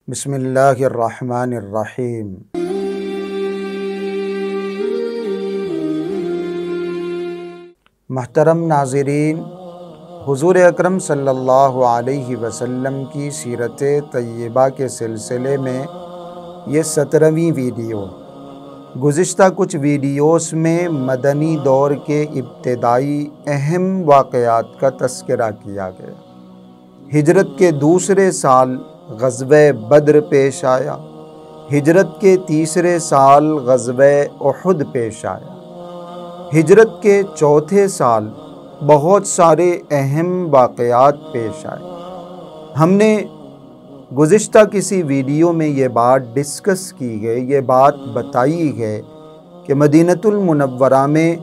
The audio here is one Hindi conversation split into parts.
बिस्मिल्लाहिर्रहमानिर्रहीम। महतरम नाज़रीन, हुज़ूर अकरम सल्लल्लाहु अलैहि वसल्लम की सीरत तय्यबा के सिलसिले में ये 17वीं वीडियो। गुज़िश्ता कुछ वीडियोस में मदनी दौर के इब्तिदाई अहम वाक़यात का तज़किरा किया गया। हिजरत के दूसरे साल ग़ज़वे बद्र पेश आया। हिजरत के तीसरे साल ग़ज़वे उहुद पेश आया। हिजरत के चौथे साल बहुत सारे अहम वाक़यात पेश आए। हमने गुज़िश्ता किसी वीडियो में ये बात डिस्कस की गई, ये बात बताई है कि मदीनतुल मुनव्वरा में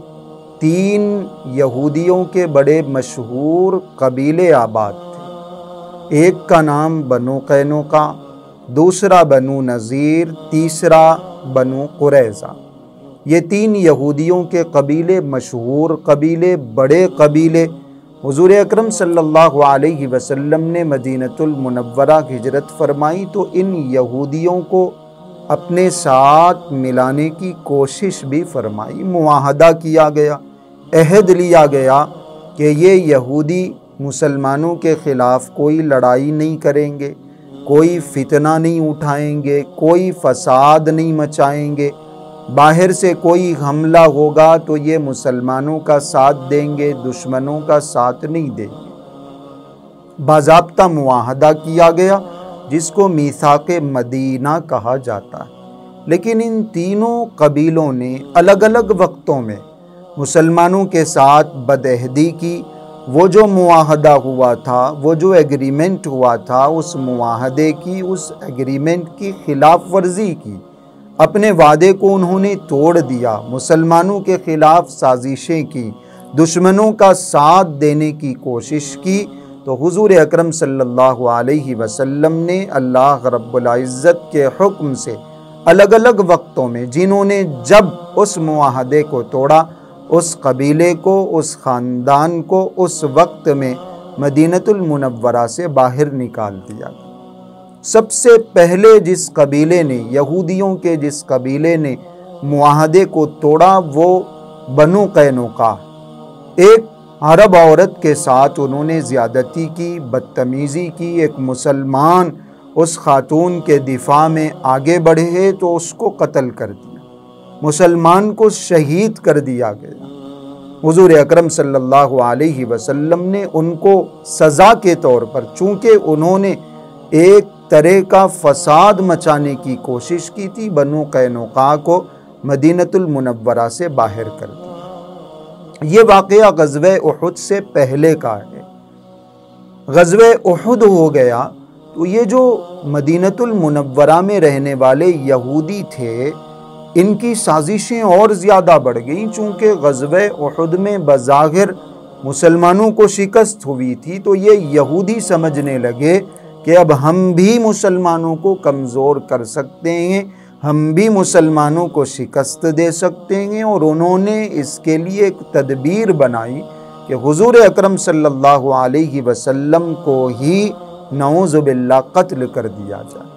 3 यहूदियों के बड़े मशहूर कबीले आबाद थे। एक का नाम बनु कैनुका, दूसरा बनु नज़ीर, तीसरा बनु कुरैज़ा। ये 3 यहूदियों के कबीले मशहूर कबीले, बड़े कबीले। हुज़ूर अकरम सल्लल्लाहु अलैहि वसल्लम ने मदीनतुल मुनव्वरा हिजरत फरमाई तो इन यहूदियों को अपने साथ मिलाने की कोशिश भी फरमाई। मुआहदा किया गया, अहद लिया गया कि ये यहूदी मुसलमानों के ख़िलाफ़ कोई लड़ाई नहीं करेंगे, कोई फितना नहीं उठाएंगे, कोई फ़साद नहीं मचाएंगे। बाहर से कोई हमला होगा तो ये मुसलमानों का साथ देंगे, दुश्मनों का साथ नहीं देंगे। बाज़ाब्ता मुआहदा किया गया जिसको मीसाक़े मदीना कहा जाता है। लेकिन इन तीनों कबीलों ने अलग अलग वक्तों में मुसलमानों के साथ बदअहदी की। वो जो मुआहदा हुआ था, वो जो एग्रीमेंट हुआ था, उस मुआहदे की, उस एग्रीमेंट की खिलाफ वर्जी की। अपने वादे को उन्होंने तोड़ दिया, मुसलमानों के ख़िलाफ़ साजिशें की, दुश्मनों का साथ देने की कोशिश की। तो हुज़ूर अकरम सल्लल्लाहु अलैहि वसल्लम ने अल्लाह रब्बुल इज़्ज़त के हुक्म से अलग अलग वक्तों में जिन्होंने जब उस मुआहदे को तोड़ा, उस कबीले को, उस ख़ानदान को उस वक्त में मदीनतुल मुनव्वरा से बाहर निकाल दिया। सबसे पहले जिस कबीले ने, यहूदियों के जिस कबीले ने मुआहदे को तोड़ा वो बनु कैनुका। एक अरब औरत के साथ उन्होंने ज़्यादती की, बदतमीज़ी की। एक मुसलमान उस खातून के दिफा में आगे बढ़े तो उसको कत्ल कर दिया, मुसलमान को शहीद कर दिया गया। हुज़ूर अकरम सल्लल्लाहु अलैहि वसल्लम ने उनको सज़ा के तौर पर, चूँकि उन्होंने एक तरह का फ़साद मचाने की कोशिश की थी, बनु कैनुका को मदीनतुल मुनव्वरा से बाहर कर दिया। ये वाक़या ग़ज़वे उहुद से पहले का है। ग़ज़वे उहुद हो गया तो ये जो मदीनतुल मुनव्वरा में रहने वाले यहूदी थे, इनकी साजिशें और ज़्यादा बढ़ गईं। चूँकि ग़ज़वे उहुद में बज़ाहिर मुसलमानों को शिकस्त हुई थी तो ये यहूदी समझने लगे कि अब हम भी मुसलमानों को कमज़ोर कर सकते हैं, हम भी मुसलमानों को शिकस्त दे सकते हैं। और उन्होंने इसके लिए एक तदबीर बनाई कि हुज़ूर अकरम सल्लल्लाहु अलैहि वसल्लम को ही नऊज़ु बिल्लाह कत्ल कर दिया जाए।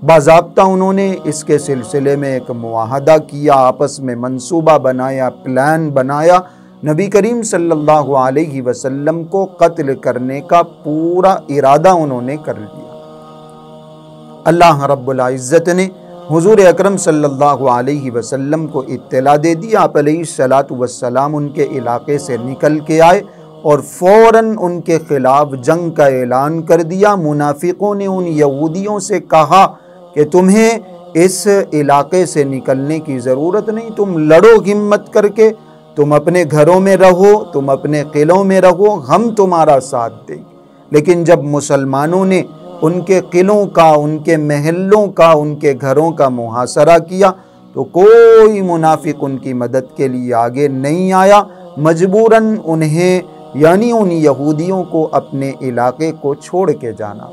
बाज़ाब्ता उन्होंने इसके सिलसिले में एक मुआहदा किया, आपस में मंसूबा बनाया, प्लान बनाया। नबी करीम सल्लल्लाहु अलैहि वसल्लम को कत्ल करने का पूरा इरादा उन्होंने कर लिया। अल्लाह रब्बुल इज़्ज़त ने हुज़ूर अकरम सल्लल्लाहु अलैहि वसल्लम को इत्तला दे दी। आप अलैहिस्सलातु वस्सलाम उनके इलाके से निकल के आए और फ़ौरन उनके ख़िलाफ़ जंग का ऐलान कर दिया। मुनाफिकों ने उन यहूदियों से कहा कि तुम्हें इस इलाके से निकलने की ज़रूरत नहीं, तुम लड़ो हिम्मत करके, तुम अपने घरों में रहो, तुम अपने किलों में रहो, हम तुम्हारा साथ देंगे। लेकिन जब मुसलमानों ने उनके किलों का, उनके महलों का, उनके घरों का मुहासरा किया तो कोई मुनाफिक उनकी मदद के लिए आगे नहीं आया। मजबूरन उन्हें, यानी उन यहूदियों को अपने इलाके को छोड़ के जाना।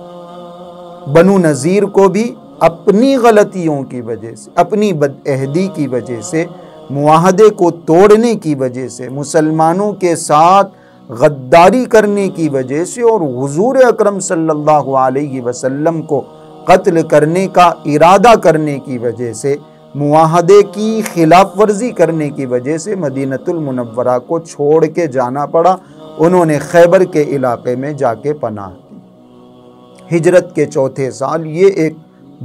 बनु नज़ीर को भी अपनी गलतियों की वजह से, अपनी बदअहदी की वजह से, मुआहदे को तोड़ने की वजह से, मुसलमानों के साथ गद्दारी करने की वजह से और हुजूर अकरम सल्लल्लाहु अलैहि वसल्लम को कत्ल करने का इरादा करने की वजह से, मुआहदे की खिलाफ वर्जी करने की वजह से मदीनतुल मुनव्वरा को छोड़ के जाना पड़ा। उन्होंने खैबर के इलाके में जाके पनाह दी। हिजरत के चौथे साल ये एक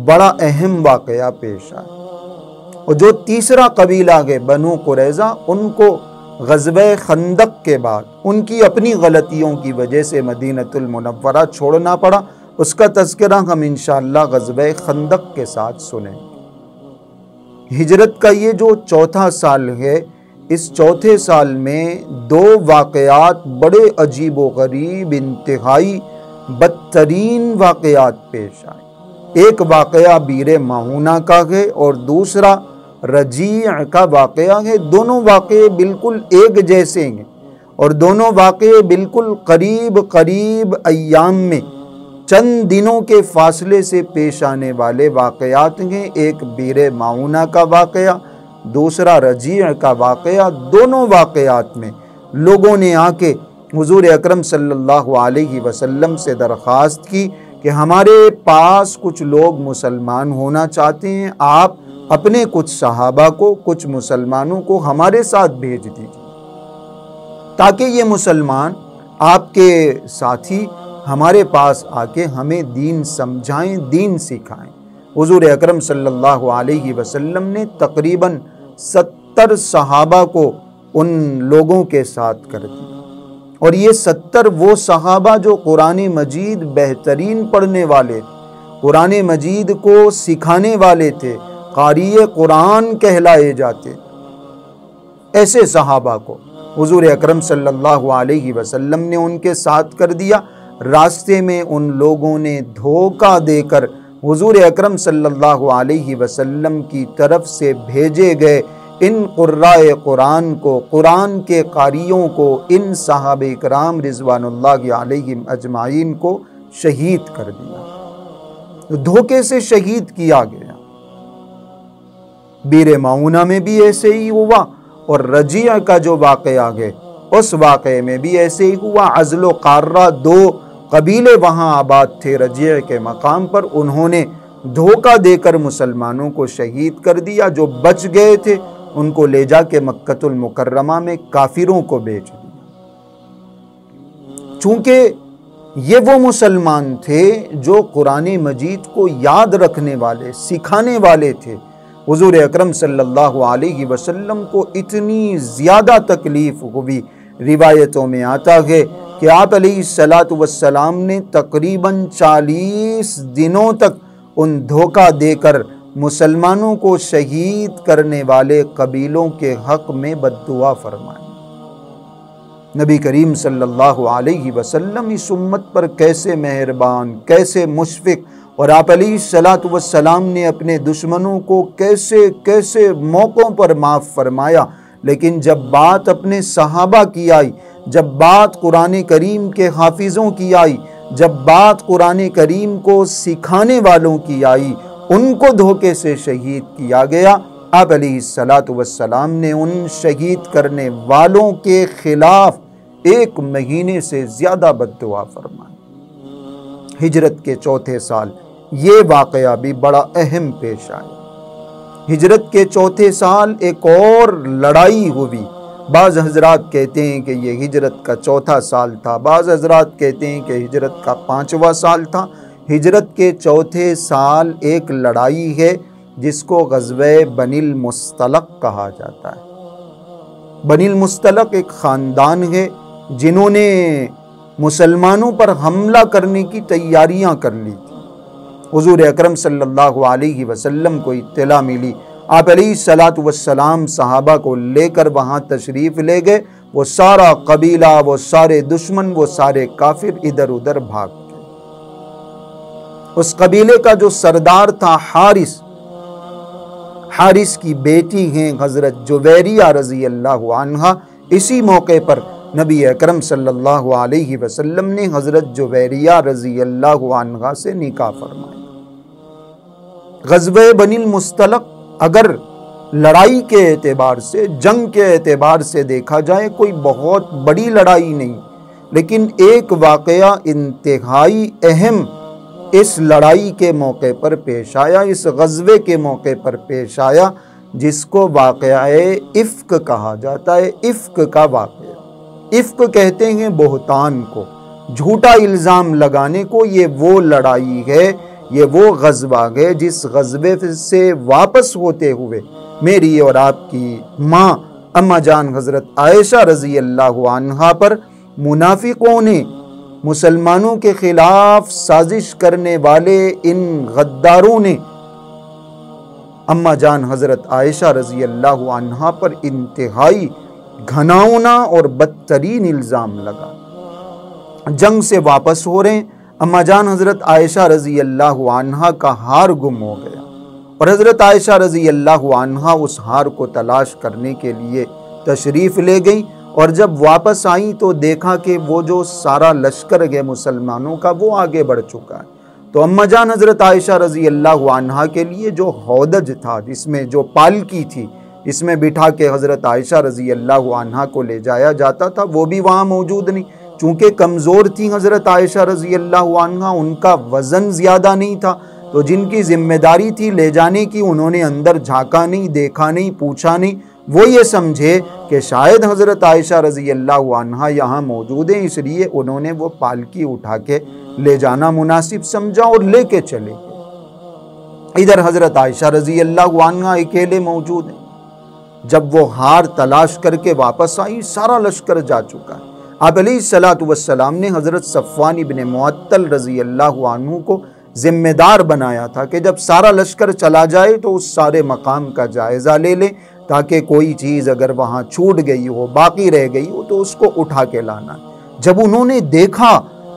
बड़ा अहम वाक़या पेश आया। और जो तीसरा कबीला है बनु कुरैज़ा, उनको ग़ज़वे खंदक के बाद उनकी अपनी गलतियों की वजह से मदीनतुल मुनव्वरा छोड़ना पड़ा। उसका तज़किरा हम इंशाअल्लाह ग़ज़वे खंदक के साथ सुनेंगे। हिजरत का ये जो चौथा साल है, इस चौथे साल में दो वाक़यात बड़े अजीब व गरीब, इंतहाई बदतरीन वाक़यात पेश आए। एक वाक़या बीर माऊना का है और दूसरा रजी' का वाक़या है। दोनों वाक़े बिल्कुल एक जैसे हैं और दोनों वाक़े बिल्कुल करीब करीब अय्याम में चंद दिनों के फासले से पेश आने वाले वाक़यात हैं। एक बीर माऊना का वाक़या, दूसरा रजी' का वाक़या। दोनों वाक़यात में लोगों ने आके हुज़ूर अकरम सल्लल्लाहु अलैहि वसल्लम से दरख्वास्त की कि हमारे पास कुछ लोग मुसलमान होना चाहते हैं, आप अपने कुछ सहाबा को, कुछ मुसलमानों को हमारे साथ भेज दीजिए ताकि ये मुसलमान आपके साथी हमारे पास आके हमें दीन समझाएं, दीन सिखाएं। हुज़ूर अकरम सल्लल्लाहु अलैहि वसल्लम ने तकरीबन 70 सहाबा को उन लोगों के साथ कर दिया। और ये 70 वो सहाबा जो कुरान मजीद बेहतरीन पढ़ने वाले, कुरान मजीद को सिखाने वाले थे, क़ारिए कुरान कहलाए जाते, ऐसे सहाबा को हुज़ूर अकरम सल्लल्लाहु अलैहि वसल्लम ने उनके साथ कर दिया। रास्ते में उन लोगों ने धोखा देकर हुज़ूर अकरम सल्लल्लाहु अलैहि वसल्लम की तरफ से भेजे गए इन क़ुर्राए कुरान को, कुरान के क़ारियों को, इन सहाबे इकराम रिज़वानुल्लाहि अलैहिम अजमाइन को शहीद कर दिया, धोखे से शहीद किया गया। बीर माऊना में भी ऐसे ही हुआ और रजिया का जो वाक़या है उस वाक़े में भी ऐसे ही हुआ। अज़्ल व क़ार्रा दो कबीले वहाँ आबाद थे रजिया के मकाम पर, उन्होंने धोखा देकर मुसलमानों को शहीद कर दिया। जो बच गए थे उनको ले जाके मक्कतुल मुकर्रमा में काफिरों को बेच दिया। चूंकि ये वो मुसलमान थे जो कुरान मजीद को याद रखने वाले, सिखाने वाले थे। हुज़ूर अकरम सल्लल्लाहु अलैहि वसल्लम को इतनी ज़्यादा तकलीफ़ हुई, रिवायतों में आता है कि आप अलैहिस्सलातु वस्सलाम ने तकरीबन 40 दिनों तक उन धोखा देकर मुसलमानों को शहीद करने वाले कबीलों के हक़ में बद्दुआ फरमाई। नबी करीम सल्लल्लाहु अलैहि वसल्लम इस उम्मत पर कैसे मेहरबान, कैसे मुशफ़िक़, और आप अलैहिस्सलातु वस्सलाम ने अपने दुश्मनों को कैसे कैसे मौक़ों पर माफ़ फरमाया। लेकिन जब बात अपने सहाबा की आई, जब बात कुरान करीम के हाफिज़ों की आई, जब बात कुरान करीम को सिखाने वालों की आई, उनको धोखे से शहीद किया गया। आप अलैहिस्सलातु वस्सलाम ने उन शहीद करने वालों के खिलाफ 1 महीने से ज़्यादा बद्दुआ फरमाई। हिजरत के चौथे साल ये वाक़या भी बड़ा अहम पेश आया। हिजरत के चौथे साल एक और लड़ाई हुई। बाज़ हज़रात कहते हैं कि ये हिजरत का चौथा साल था, बाज़ हज़रात कहते हैं कि हिजरत का 5वां साल था। हिजरत के चौथे साल एक लड़ाई है जिसको ग़ज़वे बनिल मुस्तलक कहा जाता है। बनिल मुस्तलक एक ख़ानदान है जिन्होंने मुसलमानों पर हमला करने की तैयारियां कर ली थी। हुज़ूर अकरम सल्लल्लाहु अलैहि वसल्लम को इत्तला मिली, आप अलैहिस्सलातु वस्सलाम सहाबा को लेकर वहाँ तशरीफ़ ले गए। वो सारा कबीला, वो सारे दुश्मन, वो सारे काफिर इधर उधर भाग गए। उस कबीले का जो सरदार था हारिस, हारिस की बेटी हैं हज़रत जुवैरिया रज़ी अल्लाहु अन्हा। इसी मौके पर नबी अकरम सल्लल्लाहु अलैहि वसल्लम ने हज़रत जुवैरिया रज़ी अल्लाहु अन्हा से निकाह फरमाया। ग़ज़वे बनिल मुस्तलक अगर लड़ाई के एतबार से, जंग के एतबार से देखा जाए कोई बहुत बड़ी लड़ाई नहीं, लेकिन एक वाक़या इंतहाई अहम इस लड़ाई के मौके पर पेश आया, इस गज़वे के मौके पर पेश आया, जिसको वाक़या इफ़्क कहा जाता है। इफ़्क का वाक़या, इफ़्क कहते हैं बोहतान को, झूठा इल्ज़ाम लगाने को। ये वो लड़ाई है, ये वो ग़ज़वा है जिस ग़ज़वे से वापस होते हुए मेरी और आपकी माँ अम्मा जान हज़रत आयशा रज़ी अल्लाह अन्हा पर मुनाफिकों ने, मुसलमानों के ख़िलाफ़ साजिश करने वाले इन गद्दारों ने अम्मा जान हज़रत आयशा रज़ी अल्लाह अन्हा पर इंतहाई घनाउना और बदतरीन इल्ज़ाम लगा। जंग से वापस हो रहे, अम्मा जान हज़रत आयशा रज़ी अल्लाह अन्हा का हार गुम हो गया और हज़रत आयशा रज़ी अल्लाह अन्हा उस हार को तलाश करने के लिए तशरीफ़ ले गई। और जब वापस आई तो देखा कि वो जो सारा लश्कर है मुसलमानों का वो आगे बढ़ चुका है। तो अम्मा जान हज़रत आयशा रज़ी अल्लाह अन्हा के लिए जो हौदज था, जिसमें जो पालकी थी, इसमें बिठा के हज़रत आयशा रज़ी अल्लाह अन्हा को ले जाया जाता था, वो भी वहाँ मौजूद नहीं। चूँकि कमज़ोर थी हज़रत आयशा रज़ी अल्लाह अन्हा, उनका वज़न ज़्यादा नहीं था, तो जिनकी ज़िम्मेदारी थी ले जाने की, उन्होंने अंदर झाँका नहीं, देखा नहीं, पूछा नहीं। वो ये समझे कि शायद हज़रत आयशा रज़ी अल्लाह अन्हा यहाँ मौजूद हैं, इसलिए उन्होंने वो पालकी उठा के ले जाना मुनासिब समझा और लेके चले गए। इधर हज़रत आयशा रज़ी अल्लाह अन्हा अकेले मौजूद हैं। जब वो हार तलाश करके वापस आई, सारा लश्कर जा चुका है। आप अलैहिस्सलातु वस्सलाम ने हज़रत सफ़वान इब्न मुअत्तल रज़ी अल्लाह अन्हु को ज़िम्मेदार बनाया था कि जब सारा लश्कर चला जाए तो उस सारे मकाम का जायज़ा ले लें, ताकि कोई चीज़ अगर वहाँ छूट गई हो, बाकी रह गई हो, तो उसको उठा के लाना। जब उन्होंने देखा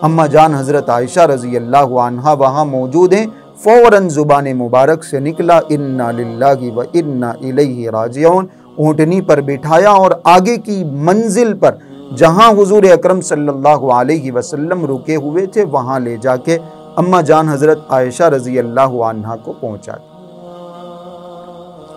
अम्मा जान हज़रत आयशा रज़ी अल्लाह अन्हा वहाँ मौजूद हैं, फ़ौरन ज़ुबान मुबारक से निकला इन्ना लिल्लाहि व इन्ना इलैहि राजिऊन, ऊँटनी पर बिठाया और आगे की मंजिल पर जहाँ हुज़ूर अकरम सल्लल्लाहु अलैहि वसल्लम रुके हुए थे वहाँ ले जाके अम्मा जान हज़रत आयशा रज़ी अल्लाह अन्हा को पहुँचा।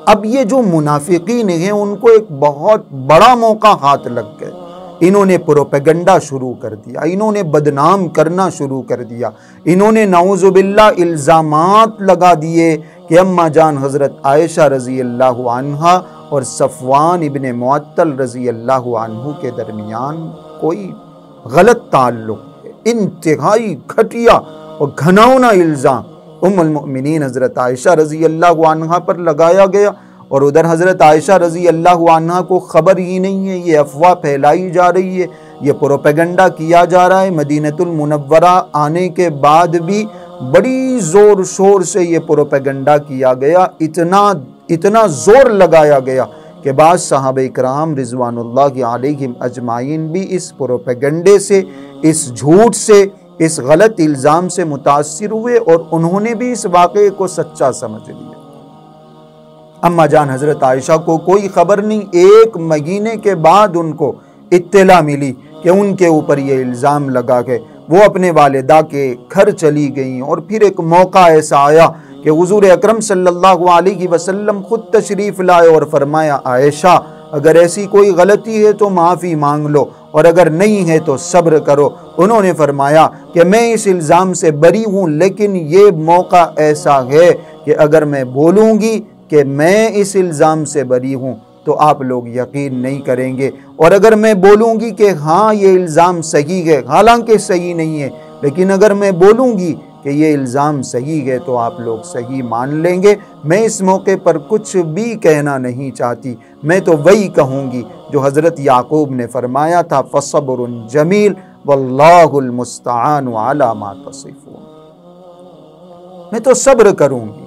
अब ये जो मुनाफिकीन हैं उनको एक बहुत बड़ा मौका हाथ लग गया। इन्होंने प्रोपेगेंडा शुरू कर दिया, इन्होंने बदनाम करना शुरू कर दिया, इन्होंने नाउज़ुबिल्लाह इल्ज़ामात लगा दिए कि अम्मा जान हज़रत आयशा रज़ी अल्लाह अन्हा और सफ़वान इब्न मुअत्तल रज़ी अल्लाह अन्हु के दरमियान कोई गलत ताल्लुक़ है। इंतहाई घटिया और घनाउना इल्ज़ाम उम्मुल मोमिनीन हज़रत आयशा रज़ी अल्लाह अन्हा पर लगाया गया। और उधर हज़रत आयशा रज़ी अल्लाह अन्हा को ख़बर ही नहीं है, ये अफवाह फैलाई जा रही है, ये प्रोपेगेंडा किया जा रहा है। मदीनतुल मुनव्वरा आने के बाद भी बड़ी ज़ोर शोर से ये प्रोपेगेंडा किया गया, इतना ज़ोर लगाया गया कि बाज़ सहाबा इकराम रिज़वानुल्लाहि अलैहिम अजमाइन भी इस प्रोपेगेंडे से, इस झूठ से, इस गलत इल्ज़ाम से मुतासिर हुए और उन्होंने भी इस वाक़े को सच्चा समझ लिया। अम्मा जान हज़रत आयशा को कोई ख़बर नहीं, 1 महीने के बाद उनको इत्तला मिली कि उनके ऊपर ये इल्ज़ाम लगा के वो अपने वालिदा के घर चली गईं। और फिर एक मौका ऐसा आया कि हुज़ूर अकरम सल्लल्लाहु अलैहि वसल्लम ख़ुद तशरीफ़ लाए और फरमाया, आयशा अगर ऐसी कोई गलती है तो माफ़ी मांग लो और अगर नहीं है तो सब्र करो। उन्होंने फरमाया कि मैं इस इल्ज़ाम से बरी हूँ, लेकिन ये मौका ऐसा है कि अगर मैं बोलूँगी कि मैं इस इल्ज़ाम से बरी हूँ तो आप लोग यकीन नहीं करेंगे, और अगर मैं बोलूँगी कि हाँ ये इल्ज़ाम सही है, हालांकि सही नहीं है, लेकिन अगर मैं बोलूँगी कि ये इल्ज़ाम सही है तो आप लोग सही मान लेंगे। मैं इस मौके पर कुछ भी कहना नहीं चाहती, मैं तो वही कहूँगी जो हज़रत याकूब ने फरमाया था, फ़सब्रुन जमील वल्लाहुल मुस्तआनु अला मा तसिफून, मैं तो सब्र करूँगी।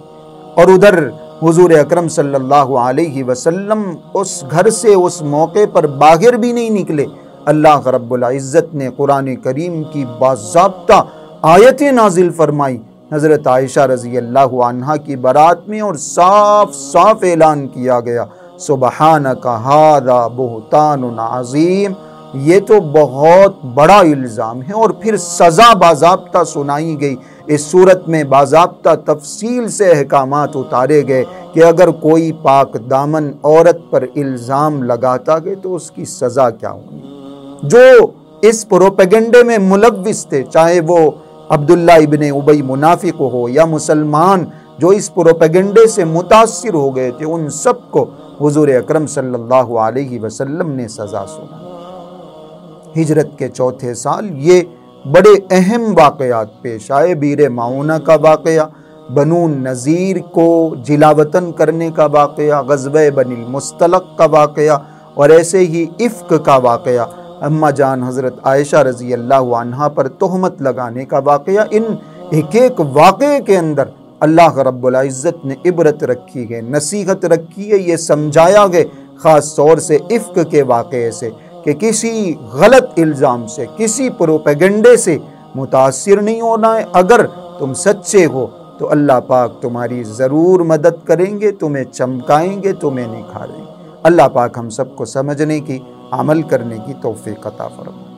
और उधर हुज़ूर अकरम सल्लल्लाहु अलैहि वसल्लम उस घर से उस मौके पर बाहर भी नहीं निकले। अल्लाह रब्बुल इज़्ज़त ने कुरान करीम की बाज़ाब्ता आयतें नाजिल फरमाई हज़रत आयशा रज़ी अल्लाह अन्हा की बारात में, और साफ साफ ऐलान किया गया, सुबहानका हाज़ा बुहतानुन अज़ीम, ये तो बहुत बड़ा इल्ज़ाम है। और फिर सज़ा बाज़ाब्ता सुनाई गई। इस सूरत में बाज़ाब्ता तफसील से अहकामात उतारे गए कि अगर कोई पाक दामन औरत पर इल्ज़ाम लगाता है तो उसकी सज़ा क्या होगी। जो इस प्रोपेगेंडे में मुलव्विस थे, चाहे वो अब्दुल्ला इब्ने उबई मुनाफिक हो या मुसलमान जो इस प्रोपेगेंडे से मुतासिर हो गए थे, उन सब को हुजूर अकरम सल्लल्लाहु अलैहि वसल्लम ने सज़ा सुनाई। हिजरत के चौथे साल ये बड़े अहम वाक़यात पेश आए। बीर माऊना का वाक़या, बनु नज़ीर को जिलावतन करने का वाक़या, ग़ज़वे बनिल मुस्तलक का वाक़या और ऐसे ही इफ़्क का वाक़या, अम्मा जान हज़रत आयशा रज़ी अल्लाह अन्हा पर तोहमत लगाने का वाक़या। इन एक एक वाक़े के अंदर अल्लाह रब्बुल इज़्ज़त ने इबरत रखी है, नसीहत रखी है। ये समझाया गया ख़ास तौर से इफ़्क के वाक़े से कि किसी गलत इल्ज़ाम से, किसी प्रोपेगेंडे से मुतासिर नहीं होना है। अगर तुम सच्चे हो तो अल्लाह पाक तुम्हारी ज़रूर मदद करेंगे, तुम्हें चमकाएंगे, तुम्हें निखारेंगे। अल्लाह पाक हम सबको समझने की, अमल करने की तौफ़ीक़ अता फरमाए।